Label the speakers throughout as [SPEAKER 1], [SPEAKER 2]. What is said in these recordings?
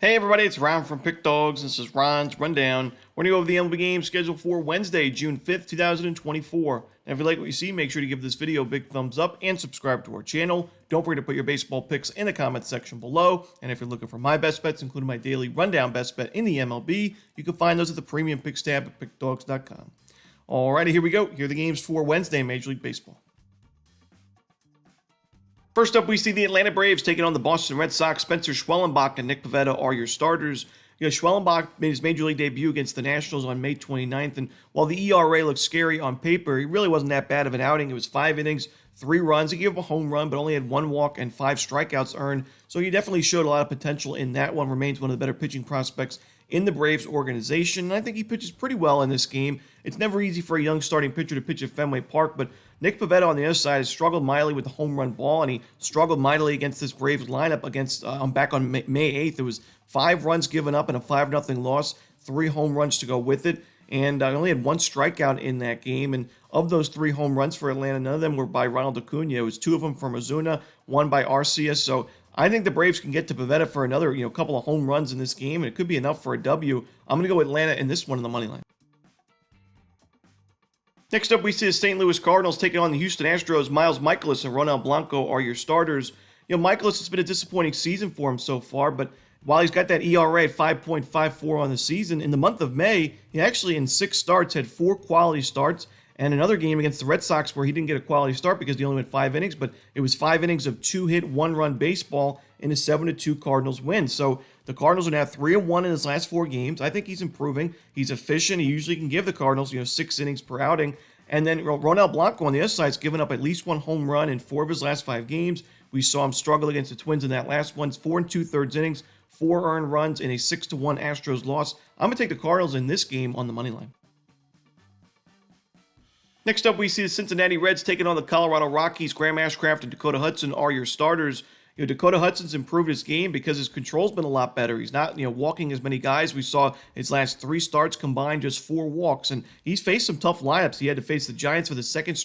[SPEAKER 1] Hey everybody, it's Ron from Pick Dawgz. This is Ron's Rundown. We're going to go over the MLB game scheduled for Wednesday, June 5th, 2024. And if you like what you see, make sure to give this video a big thumbs up and subscribe to our channel. Don't forget to put your baseball picks in the comments section below. And if you're looking for my best bets, including my daily rundown best bet in the MLB, you can find those at the premium picks tab at pickdawgz.com. Alrighty, here we go. Here are the games for Wednesday in Major League Baseball. First up, we see the Atlanta Braves taking on the Boston Red Sox. Spencer Schwellenbach and Nick Pivetta are your starters. Schwellenbach made his Major League debut against the Nationals on May 29th, and while the ERA looked scary on paper, he really wasn't that bad of an outing. It was 5 innings, 3 runs. He gave up a home run, but only had 1 walk and 5 strikeouts earned, so he definitely showed a lot of potential in that one. Remains one of the better pitching prospects in the Braves organization, and I think he pitches pretty well in this game. It's never easy for a young starting pitcher to pitch at Fenway Park, but Nick Pivetta on the other side has struggled mightily with the home run ball, and he struggled mightily against this Braves lineup back on May 8th. It was 5 runs given up and a 5-0 loss, 3 home runs to go with it, and I only had 1 strikeout in that game. And of those 3 home runs for Atlanta, none of them were by Ronald Acuna. It was 2 of them from Ozuna, 1 by Arcia. So I think the Braves can get to Pivetta for another, couple of home runs in this game, and it could be enough for a W. I'm going to go Atlanta in this one in the money line. Next up, we see the St. Louis Cardinals taking on the Houston Astros. Miles Mikolas and Ronel Blanco are your starters. Mikolas has been a disappointing season for him so far, but while he's got that ERA at 5.54 on the season, in the month of May, he actually in 6 starts had 4 quality starts, and another game against the Red Sox where he didn't get a quality start because he only went 5 innings, but it was 5 innings of 2-hit, 1-run baseball in a 7-2 Cardinals win. So the Cardinals are now 3-1 in his last 4 games. I think he's improving. He's efficient. He usually can give the Cardinals, 6 innings per outing. And then Ronel Blanco on the other side has given up at least 1 home run in 4 of his last 5 games. We saw him struggle against the Twins in that last one. 4 2/3 innings, 4 earned runs in a 6-1 Astros loss. I'm going to take the Cardinals in this game on the money line. Next up, we see the Cincinnati Reds taking on the Colorado Rockies. Graham Ashcraft and Dakota Hudson are your starters. Dakota Hudson's improved his game because his control's been a lot better. He's not, walking as many guys. We saw his last 3 starts combined just 4 walks, and he's faced some tough lineups. He had to face the Giants for the second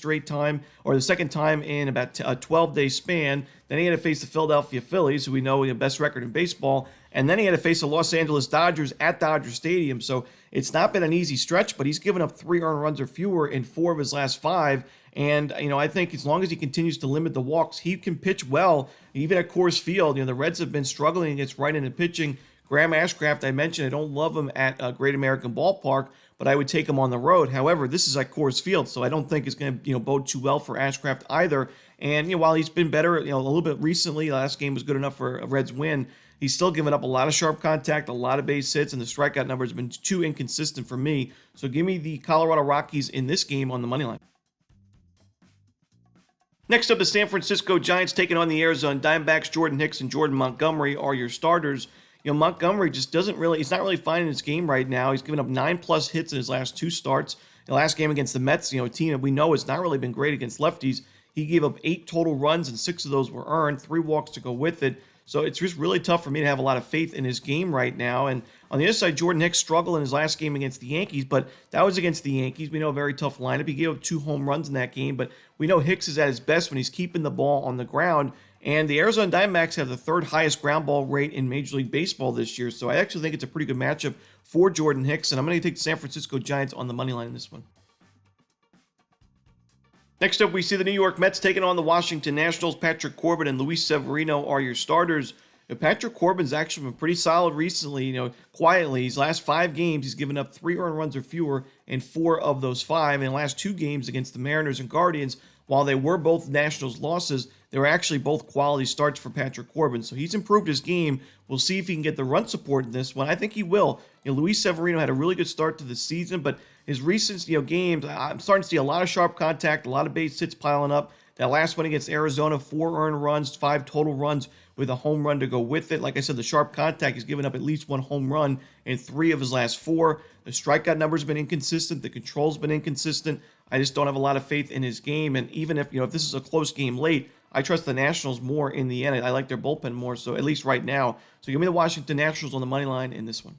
[SPEAKER 1] time in about a 12-day span. Then he had to face the Philadelphia Phillies, who we know the best record in baseball, and then he had to face the Los Angeles Dodgers at Dodger Stadium. So it's not been an easy stretch, but he's given up 3 earned runs or fewer in 4 of his last 5. And, I think as long as he continues to limit the walks, he can pitch well, even at Coors Field. The Reds have been struggling against right-handed pitching. Graham Ashcraft, I mentioned, I don't love him at Great American Ballpark, but I would take him on the road. However, this is at Coors Field, so I don't think it's going to, bode too well for Ashcraft either. And, while he's been better, a little bit recently, last game was good enough for a Reds win, he's still given up a lot of sharp contact, a lot of base hits, and the strikeout number has been too inconsistent for me. So give me the Colorado Rockies in this game on the money line. Next up, the San Francisco Giants taking on the Arizona Diamondbacks. Jordan Hicks and Jordan Montgomery are your starters. Montgomery just he's not really finding his game right now. He's given up 9+ hits in his last 2 starts. The last game against the Mets, a team that we know has not really been great against lefties. He gave up 8 total runs, and 6 of those were earned, 3 walks to go with it. So it's just really tough for me to have a lot of faith in his game right now. And on the other side, Jordan Hicks struggled in his last game against the Yankees, but that was against the Yankees. We know a very tough lineup. He gave up 2 home runs in that game, but we know Hicks is at his best when he's keeping the ball on the ground. And the Arizona Diamondbacks have the 3rd highest ground ball rate in Major League Baseball this year. So I actually think it's a pretty good matchup for Jordan Hicks, and I'm going to take the San Francisco Giants on the money line in this one. Next up, we see the New York Mets taking on the Washington Nationals. Patrick Corbin and Luis Severino are your starters. Patrick Corbin's actually been pretty solid recently, quietly. His last 5 games, he's given up 3 earned runs or fewer in 4 of those 5. In the last 2 games against the Mariners and Guardians, while they were both Nationals losses, they were actually both quality starts for Patrick Corbin. So he's improved his game. We'll see if he can get the run support in this one. I think he will. Luis Severino had a really good start to the season, but his recent games, I'm starting to see a lot of sharp contact, a lot of base hits piling up. That last one against Arizona, 4 earned runs, 5 total runs with a home run to go with it. Like I said, the sharp contact, he's given up at least 1 home run in 3 of his last 4. The strikeout number's been inconsistent. The control's been inconsistent. I just don't have a lot of faith in his game. And even if, if this is a close game late, I trust the Nationals more in the end. I like their bullpen more, so at least right now. So give me the Washington Nationals on the money line in this one.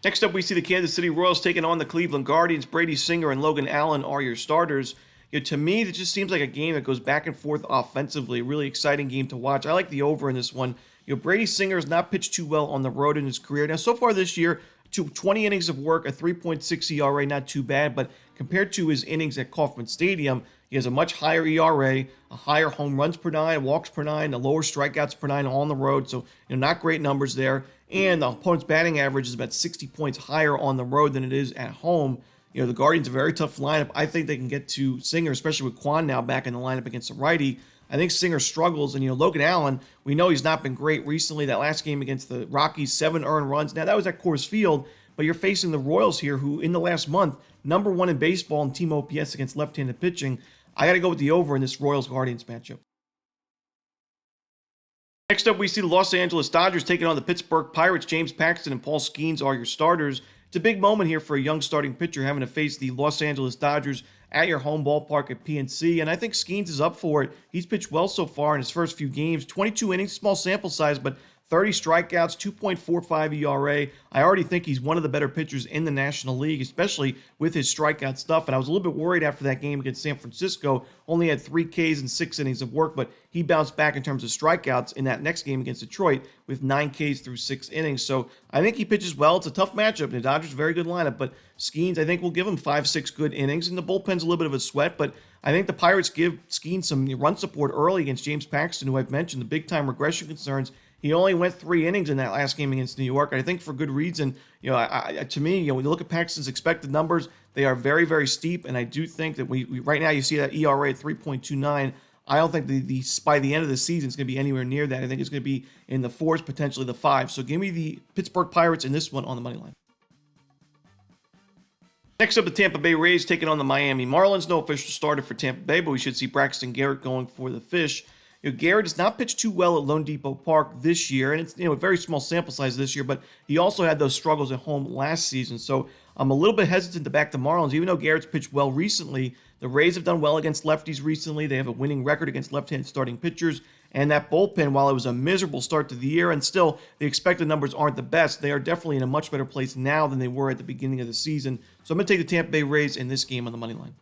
[SPEAKER 1] Next up, we see the Kansas City Royals taking on the Cleveland Guardians. Brady Singer and Logan Allen are your starters. To me, it just seems like a game that goes back and forth offensively. A really exciting game to watch. I like the over in this one. Brady Singer has not pitched too well on the road in his career. Now, so far this year, 20 innings of work, a 3.6 ERA, not too bad, but compared to his innings at Kauffman Stadium, he has a much higher ERA, a higher home runs per nine, walks per nine, a lower strikeouts per nine on the road. So, not great numbers there. And the opponent's batting average is about 60 points higher on the road than it is at home. The Guardians are a very tough lineup. I think they can get to Singer, especially with Quan now back in the lineup against the righty. I think Singer struggles, and Logan Allen, we know he's not been great recently. That last game against the Rockies, 7 earned runs. Now, that was at Coors Field, but you're facing the Royals here, who in the last month, #1 in baseball in team OPS against left-handed pitching. I got to go with the over in this Royals-Guardians matchup. Next up, we see the Los Angeles Dodgers taking on the Pittsburgh Pirates. James Paxton and Paul Skeens are your starters. It's a big moment here for a young starting pitcher having to face the Los Angeles Dodgers at your home ballpark at PNC, and I think Skeens is up for it. He's pitched well so far in his first few games. 22 innings, small sample size, but 30 strikeouts, 2.45 ERA. I already think he's one of the better pitchers in the National League, especially with his strikeout stuff. And I was a little bit worried after that game against San Francisco. Only had 3 Ks and 6 innings of work, but he bounced back in terms of strikeouts in that next game against Detroit with 9 Ks through 6 innings. So I think he pitches well. It's a tough matchup. The Dodgers, very good lineup, but Skeens, I think, will give him 5-6 good innings, and the bullpen's a little bit of a sweat, but I think the Pirates give Skeens some run support early against James Paxton, who I've mentioned, the big-time regression concerns. He only went 3 innings in that last game against New York, and I think for good reason. To me, when you look at Paxton's expected numbers, they are very, very steep, and I do think that we right now you see that ERA at 3.29. I don't think by the end of the season it's going to be anywhere near that. I think it's going to be in the 4s, potentially the 5s. So give me the Pittsburgh Pirates in this one on the money line. Next up, the Tampa Bay Rays taking on the Miami Marlins. No official starter for Tampa Bay, but we should see Braxton Garrett going for the Fish. Garrett has not pitched too well at Lone Depot Park this year, and it's a very small sample size this year, but he also had those struggles at home last season. So I'm a little bit hesitant to back the Marlins, even though Garrett's pitched well recently. The Rays have done well against lefties recently. They have a winning record against left-hand starting pitchers, and that bullpen, while it was a miserable start to the year, and still the expected numbers aren't the best, they are definitely in a much better place now than they were at the beginning of the season. So I'm going to take the Tampa Bay Rays in this game on the money line.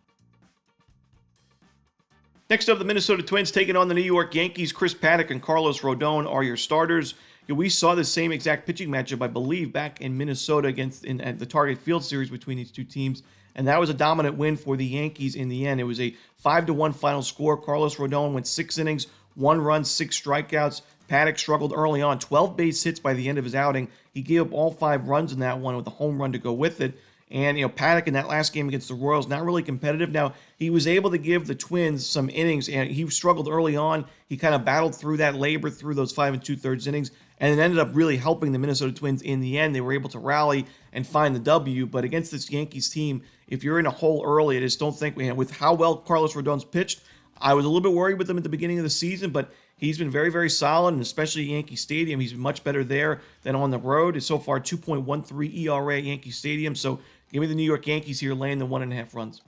[SPEAKER 1] Next up, the Minnesota Twins taking on the New York Yankees. Chris Paddock and Carlos Rodon are your starters. We saw the same exact pitching matchup, I believe, back in Minnesota at the Target Field Series between these two teams, and that was a dominant win for the Yankees in the end. It was a 5-1 final score. Carlos Rodon went 6 innings, 1 run, 6 strikeouts. Paddock struggled early on, 12 base hits by the end of his outing. He gave up all 5 runs in that one with a home run to go with it. And, Paddock in that last game against the Royals, not really competitive. Now, he was able to give the Twins some innings, and he struggled early on. He kind of battled through that, labor through those 5 2/3 innings, and it ended up really helping the Minnesota Twins in the end. They were able to rally and find the W, but against this Yankees team, if you're in a hole early, I just don't think, with how well Carlos Rodon's pitched, I was a little bit worried with him at the beginning of the season, but he's been very, very solid, and especially at Yankee Stadium, he's been much better there than on the road. It's so far 2.13 ERA at Yankee Stadium, so give me the New York Yankees here laying the 1.5 runs.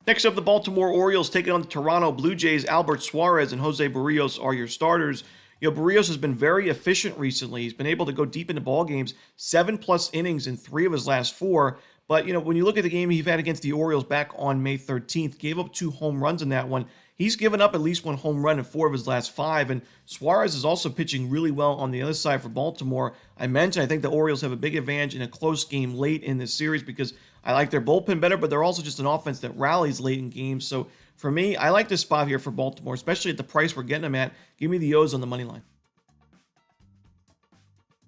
[SPEAKER 1] Next up, the Baltimore Orioles taking on the Toronto Blue Jays. Albert Suarez and Jose Barrios are your starters. Barrios has been very efficient recently. He's been able to go deep into ball games, 7+ innings in 3 of his last 4. But, when you look at the game he's had against the Orioles back on May 13th, gave up 2 home runs in that one. He's given up at least 1 home run in 4 of his last 5, and Suarez is also pitching really well on the other side for Baltimore. I mentioned I think the Orioles have a big advantage in a close game late in this series because I like their bullpen better, but they're also just an offense that rallies late in games. So for me, I like this spot here for Baltimore, especially at the price we're getting them at. Give me the O's on the money line.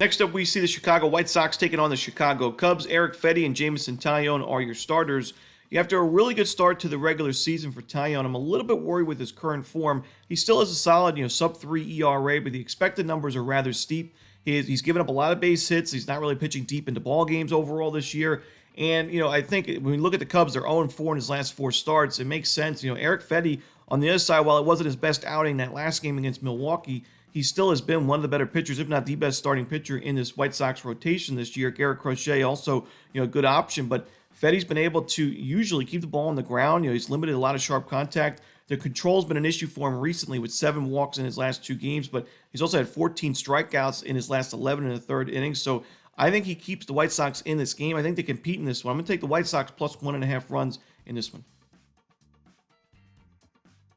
[SPEAKER 1] Next up, we see the Chicago White Sox taking on the Chicago Cubs. Eric Fedde and Jameson Taillon are your starters. After a really good start to the regular season for Taillon, I'm a little bit worried with his current form. He still has a solid, sub-3 ERA, but the expected numbers are rather steep. He's given up a lot of base hits. He's not really pitching deep into ball games overall this year. And, I think when we look at the Cubs, they're 0-4 in his last 4 starts. It makes sense. Eric Fedde, on the other side, while it wasn't his best outing that last game against Milwaukee, he still has been one of the better pitchers, if not the best starting pitcher in this White Sox rotation this year. Garrett Crochet also, a good option, but Fedde's been able to usually keep the ball on the ground. He's limited a lot of sharp contact. The control's been an issue for him recently with 7 walks in his last 2 games, but he's also had 14 strikeouts in his last 11 in the 3rd inning. So I think he keeps the White Sox in this game. I think they compete in this one. I'm going to take the White Sox plus 1.5 runs in this one.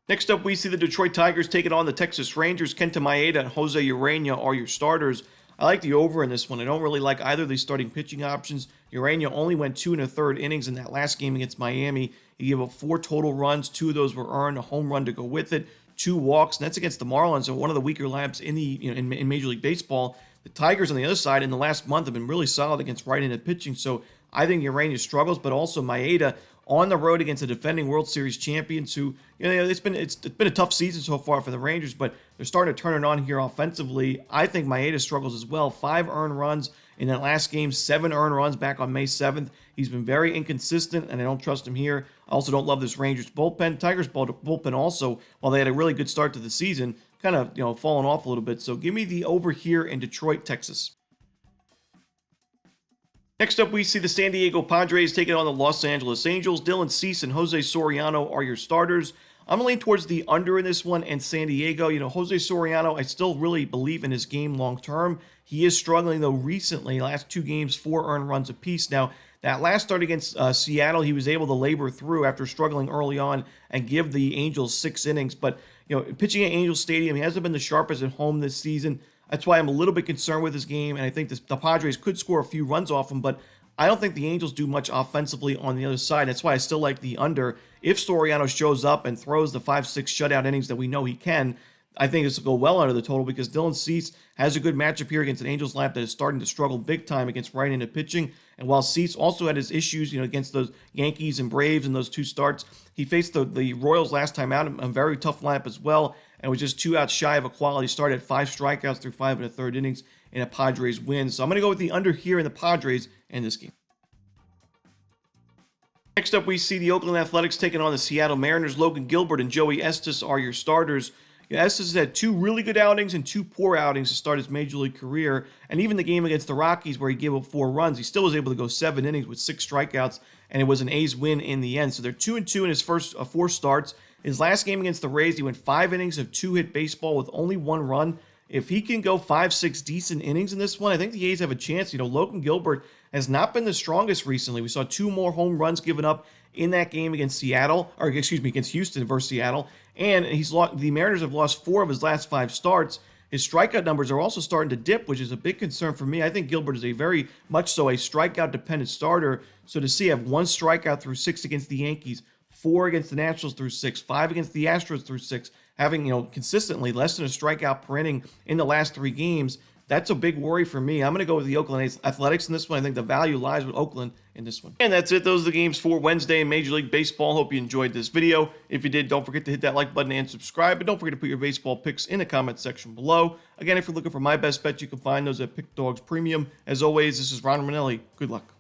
[SPEAKER 1] Next up, we see the Detroit Tigers taking on the Texas Rangers. Kenta Maeda and Jose Urena are your starters. I like the over in this one. I don't really like either of these starting pitching options. Urena only went 2 1/3 innings in that last game against Miami. He gave up 4 total runs. 2 of those were earned, a home run to go with it, 2 walks, and that's against the Marlins, so one of the weaker lineups in in Major League Baseball. The Tigers on the other side in the last month have been really solid against right-handed pitching, so I think Urena struggles, but also Maeda on the road against the defending World Series champions who, it's been a tough season so far for the Rangers, but they're starting to turn it on here offensively. I think Maeda struggles as well. 5 earned runs in that last game, 7 earned runs back on May 7th. He's been very inconsistent, and I don't trust him here. I also don't love this Rangers bullpen. Tigers bullpen also, while they had a really good start to the season, kind of fallen off a little bit. So give me the over here in Detroit, Texas. Next up, we see the San Diego Padres taking on the Los Angeles Angels. Dylan Cease and Jose Soriano are your starters. I'm leaning towards the under in this one and San Diego. Jose Soriano, I still really believe in his game long term. He is struggling, though, recently. Last 2 games, 4 earned runs apiece. Now, that last start against Seattle, he was able to labor through after struggling early on and give the Angels 6 innings. But, pitching at Angels Stadium, he hasn't been the sharpest at home this season. That's why I'm a little bit concerned with his game, and I think the Padres could score a few runs off him, but I don't think the Angels do much offensively on the other side. That's why I still like the under. If Soriano shows up and throws the 5-6 shutout innings that we know he can, I think this will go well under the total because Dylan Cease has a good matchup here against an Angels lineup that is starting to struggle big time against right-handed pitching. And while Cease also had his issues, against those Yankees and Braves in those 2 starts, he faced the Royals last time out, a very tough lineup as well, and was just 2 outs shy of a quality start at 5 strikeouts through 5 1/3 innings in a Padres win. So I'm going to go with the under here in the Padres in this game. Next up, we see the Oakland Athletics taking on the Seattle Mariners. Logan Gilbert and Joey Estes are your starters. Estes has had 2 really good outings and 2 poor outings to start his Major League career. And even the game against the Rockies where he gave up 4 runs, he still was able to go 7 innings with 6 strikeouts, and it was an A's win in the end. So they're 2-2 in his first 4 starts. His last game against the Rays, he went 5 innings of 2-hit baseball with only 1 run. If he can go 5-6 decent innings in this one, I think the A's have a chance. Logan Gilbert has not been the strongest recently. We saw 2 more home runs given up in that game against against Houston versus Seattle. And the Mariners have lost 4 of his last 5 starts. His strikeout numbers are also starting to dip, which is a big concern for me. I think Gilbert is a very much so a strikeout-dependent starter. So to see have 1 strikeout through 6 against the Yankees, 4 against the Nationals through 6, 5 against the Astros through 6, having consistently less than a strikeout per inning in the last 3 games, that's a big worry for me. I'm going to go with the Oakland Athletics in this one. I think the value lies with Oakland in this one. And that's it. Those are the games for Wednesday in Major League Baseball. Hope you enjoyed this video. If you did, don't forget to hit that like button and subscribe. And don't forget to put your baseball picks in the comment section below. Again, if you're looking for my best bet, you can find those at Pickdawgz Premium. As always, this is Ron Romanelli. Good luck.